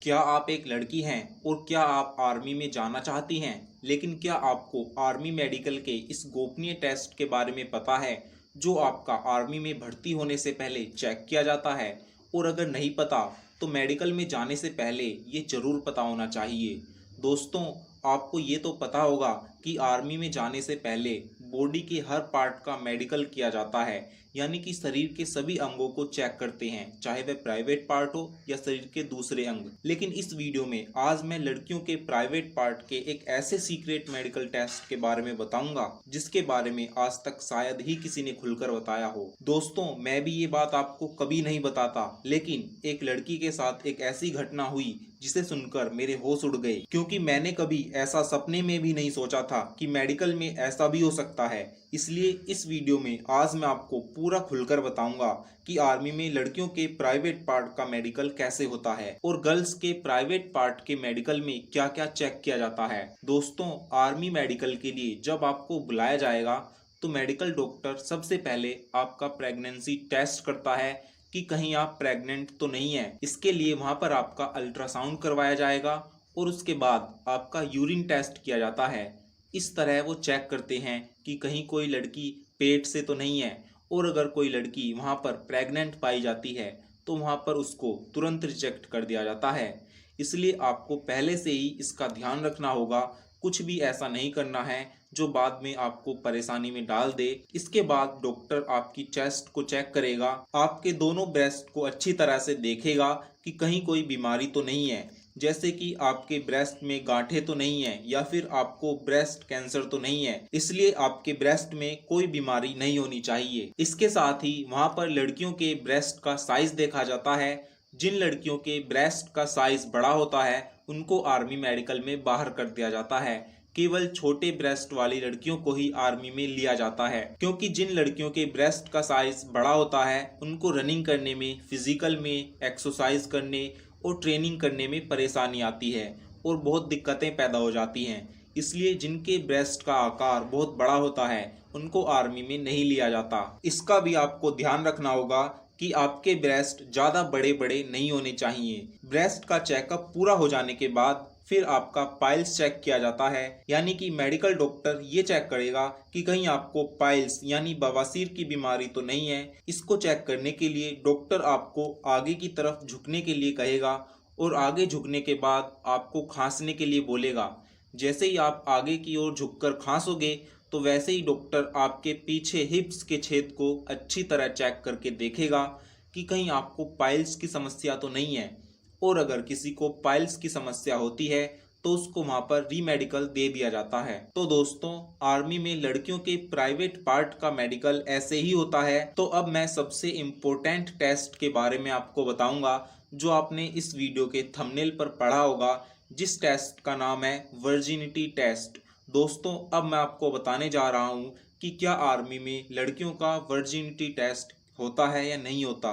क्या आप एक लड़की हैं और क्या आप आर्मी में जाना चाहती हैं? लेकिन क्या आपको आर्मी मेडिकल के इस गोपनीय टेस्ट के बारे में पता है जो आपका आर्मी में भर्ती होने से पहले चेक किया जाता है? और अगर नहीं पता तो मेडिकल में जाने से पहले ये ज़रूर पता होना चाहिए। दोस्तों, आपको ये तो पता होगा कि आर्मी में जाने से पहले बॉडी के हर पार्ट का मेडिकल किया जाता है, यानी कि शरीर के सभी अंगों को चेक करते हैं, चाहे वह प्राइवेट पार्ट हो या शरीर के दूसरे अंग। लेकिन इस वीडियो में आज मैं लड़कियों के प्राइवेट पार्ट के एक ऐसे सीक्रेट मेडिकल टेस्ट के बारे में बताऊंगा जिसके बारे में आज तक शायद ही किसी ने खुलकर बताया हो। दोस्तों, मैं भी ये बात आपको कभी नहीं बताता, लेकिन एक लड़की के साथ एक ऐसी घटना हुई जिसे सुनकर मेरे होश उड़ गए, क्योंकि मैंने कभी ऐसा सपने में भी नहीं सोचा था कि मेडिकल में ऐसा भी हो सकता है। इसलिए इस वीडियो में आज मैं आपको पूरा खुलकर बताऊंगा कि आर्मी में लड़कियों के प्राइवेट पार्ट का मेडिकल कैसे होता है और गर्ल्स के प्राइवेट पार्ट के मेडिकल में क्या क्या चेक किया जाता है। दोस्तों, आर्मी मेडिकल के लिए जब आपको बुलाया जाएगा तो मेडिकल डॉक्टर सबसे पहले आपका प्रेगनेंसी टेस्ट करता है कि कहीं आप प्रेग्नेंट तो नहीं है। इसके लिए वहां पर आपका अल्ट्रासाउंड करवाया जाएगा और उसके बाद आपका यूरिन टेस्ट किया जाता है। इस तरह वो चेक करते हैं कि कहीं कोई लड़की पेट से तो नहीं है, और अगर कोई लड़की वहां पर प्रेग्नेंट पाई जाती है तो वहां पर उसको तुरंत रिजेक्ट कर दिया जाता है। इसलिए आपको पहले से ही इसका ध्यान रखना होगा, कुछ भी ऐसा नहीं करना है जो बाद में आपको परेशानी में डाल दे। इसके बाद डॉक्टर आपकी चेस्ट को चेक करेगा, आपके दोनों ब्रेस्ट को अच्छी तरह से देखेगा कि कहीं कोई बीमारी तो नहीं है, जैसे कि आपके ब्रेस्ट में गांठें तो नहीं है या फिर आपको ब्रेस्ट कैंसर तो नहीं है। इसलिए आपके ब्रेस्ट में कोई बीमारी नहीं होनी चाहिए। इसके साथ ही वहां पर लड़कियों के ब्रेस्ट का साइज देखा जाता है। जिन लड़कियों के ब्रेस्ट का साइज बड़ा होता है उनको आर्मी मेडिकल में बाहर कर दिया जाता है। केवल छोटे ब्रेस्ट वाली लड़कियों को ही आर्मी में लिया जाता है, क्योंकि जिन लड़कियों के ब्रेस्ट का साइज बड़ा होता है उनको रनिंग करने में, फिजिकल में, एक्सरसाइज करने और ट्रेनिंग करने में परेशानी आती है और बहुत दिक्कतें पैदा हो जाती हैं। इसलिए जिनके ब्रेस्ट का आकार बहुत बड़ा होता है उनको आर्मी में नहीं लिया जाता। इसका भी आपको ध्यान रखना होगा कि आपके ब्रेस्ट ज़्यादा बड़े बड़े नहीं होने चाहिए। ब्रेस्ट का चेकअप पूरा हो जाने के बाद फिर आपका पाइल्स चेक किया जाता है, यानी कि मेडिकल डॉक्टर ये चेक करेगा कि कहीं आपको पाइल्स यानी बवासीर की बीमारी तो नहीं है। इसको चेक करने के लिए डॉक्टर आपको आगे की तरफ झुकने के लिए कहेगा और आगे झुकने के बाद आपको खांसने के लिए बोलेगा। जैसे ही आप आगे की ओर झुककर खांसोगे तो वैसे ही डॉक्टर आपके पीछे हिप्स के छेद को अच्छी तरह चेक करके देखेगा कि कहीं आपको पाइल्स की समस्या तो नहीं है, और अगर किसी को पाइल्स की समस्या होती है तो उसको वहां पर रीमेडिकल दे दिया जाता है। तो दोस्तों, आर्मी में लड़कियों के प्राइवेट पार्ट का मेडिकल ऐसे ही होता है। तो अब मैं सबसे इम्पोर्टेंट टेस्ट के बारे में आपको बताऊंगा जो आपने इस वीडियो के थंबनेल पर पढ़ा होगा, जिस टेस्ट का नाम है वर्जिनिटी टेस्ट। दोस्तों, अब मैं आपको बताने जा रहा हूँ कि क्या आर्मी में लड़कियों का वर्जिनिटी टेस्ट होता है या नहीं होता।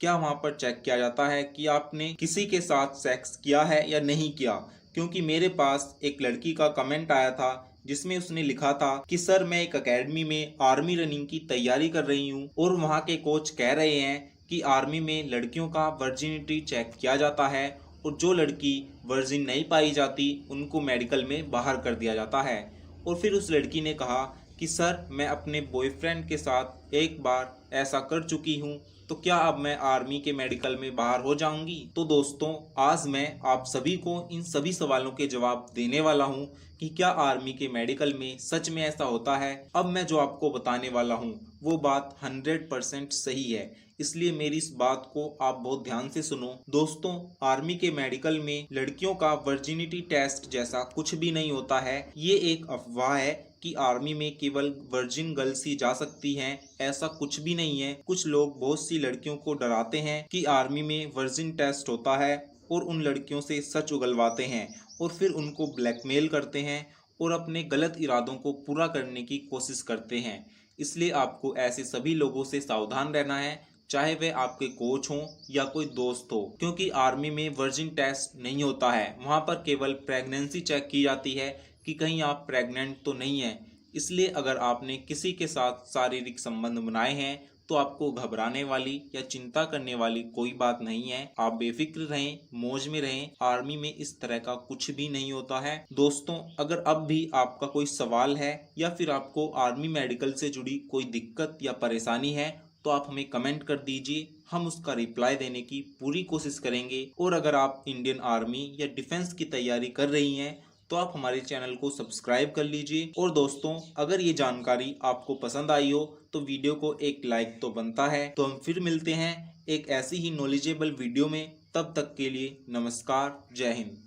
क्या वहाँ पर चेक किया जाता है कि आपने किसी के साथ सेक्स किया है या नहीं किया। क्योंकि मेरे पास एक लड़की का कमेंट आया था जिसमें उसने लिखा था कि सर, मैं एक एकेडमी में आर्मी रनिंग की तैयारी कर रही हूँ और वहाँ के कोच कह रहे हैं कि आर्मी में लड़कियों का वर्जिनिटी चेक किया जाता है और जो लड़की वर्जिन नहीं पाई जाती उनको मेडिकल में बाहर कर दिया जाता है। और फिर उस लड़की ने कहा कि सर, मैं अपने बॉयफ्रेंड के साथ एक बार ऐसा कर चुकी हूँ, तो क्या अब मैं आर्मी के मेडिकल में बाहर हो जाऊंगी। तो दोस्तों, आज मैं आप सभी को इन सभी सवालों के जवाब देने वाला हूं कि क्या आर्मी के मेडिकल में सच में ऐसा होता है। अब मैं जो आपको बताने वाला हूं वो बात 100% सही है, इसलिए मेरी इस बात को आप बहुत ध्यान से सुनो। दोस्तों, आर्मी के मेडिकल में लड़कियों का वर्जिनिटी टेस्ट जैसा कुछ भी नहीं होता है। ये एक अफवाह है कि आर्मी में केवल वर्जिन गर्ल्स ही जा सकती हैं, ऐसा कुछ भी नहीं है। कुछ लोग बहुत सी लड़कियों को डराते हैं कि आर्मी में वर्जिन टेस्ट होता है और उन लड़कियों से सच उगलवाते हैं और फिर उनको ब्लैकमेल करते हैं और अपने गलत इरादों को पूरा करने की कोशिश करते हैं। इसलिए आपको ऐसे सभी लोगों से सावधान रहना है, चाहे वे आपके कोच हों या कोई दोस्त हो, क्योंकि आर्मी में वर्जिन टेस्ट नहीं होता है। वहाँ पर केवल प्रेगनेंसी चेक की जाती है कि कहीं आप प्रेग्नेंट तो नहीं हैं। इसलिए अगर आपने किसी के साथ शारीरिक संबंध बनाए हैं तो आपको घबराने वाली या चिंता करने वाली कोई बात नहीं है। आप बेफिक्र रहें, मौज में रहें। आर्मी में इस तरह का कुछ भी नहीं होता है। दोस्तों, अगर अब भी आपका कोई सवाल है या फिर आपको आर्मी मेडिकल से जुड़ी कोई दिक्कत या परेशानी है तो आप हमें कमेंट कर दीजिए, हम उसका रिप्लाई देने की पूरी कोशिश करेंगे। और अगर आप इंडियन आर्मी या डिफेंस की तैयारी कर रही हैं तो आप हमारे चैनल को सब्सक्राइब कर लीजिए। और दोस्तों, अगर ये जानकारी आपको पसंद आई हो तो वीडियो को एक लाइक तो बनता है। तो हम फिर मिलते हैं एक ऐसी ही नॉलेजेबल वीडियो में। तब तक के लिए नमस्कार, जय हिंद।